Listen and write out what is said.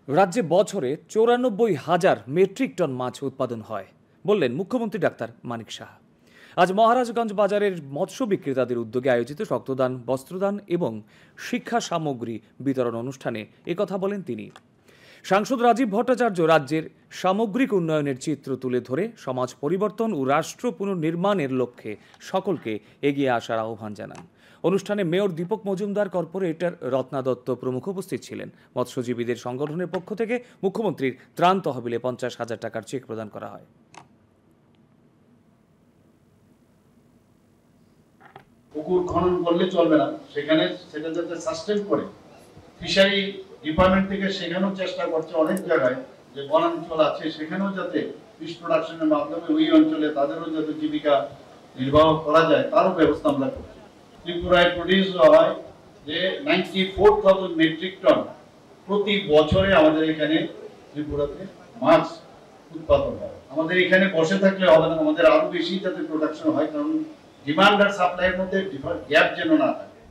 রাজ্যে বছরে ৯৪,০০০ metric ton মাছ উৎপাদন হয় বললেন মুখ্যমন্ত্রী ডাক্তার মানিক সাহা। আজ মহারাজগঞ্জ বাজারের মৎস্য বিক্রেতাদের উদ্যোগে আয়োজিত রক্তদান, বস্ত্রদান এবং শিক্ষা সামগ্রী বিতরণ অনুষ্ঠানে একথা বলেন তিনি। সাংসদ রাজীব ভট্টাচার্য রাজ্যের সামগ্রিক উন্নয়নের চিত্র তুলে ধরে সমাজ পরিবর্তন ও রাষ্ট্র পুনর্নির্মাণের লক্ষ্যে সকলকে এগিয়ে আসার আহ্বান জানান। অনুষ্ঠানে মেয়র দীপক মজুমদার, কর্পোরেটর রত্না দত্ত প্রমুখ উপস্থিত ছিলেন। মৎস্যজীবীদের সংগঠনের পক্ষ থেকে মুখ্যমন্ত্রীর ত্রাণ তহবিলে ৫০,০০০ টাকার চেক প্রদান করা হয়। পুকুর খনন করলে চলবে না, সেখানে সেটা যাতে সাস্টেন করে ফিশারি ডিপার্টমেন্ট থেকে শেখানোর চেষ্টা করছে অনেক জায়গায় যে বনাঞ্চল আছে সেখানেও যাতে ফিশ প্রোডাকশনের মাধ্যমে ওই অঞ্চলে তাদেরও যাতে জীবিকা নির্বাহ করা যায় তারও ব্যবস্থা আমরা করছি। ত্রিপুরায় প্রডিউস হয় যে 94,000 মেট্রিক টন প্রতি বছরে আমাদের এখানে ত্রিপুরাতে মাছ উৎপাদন হয়। আমাদের এখানে বসে থাকলে হবে না, আমাদের আরো বেশি যাতে প্রোডাকশন হয়, কারণ ডিমান্ড আর সাপ্লাইয়ের মধ্যে গ্যাপ যেন না থাকে।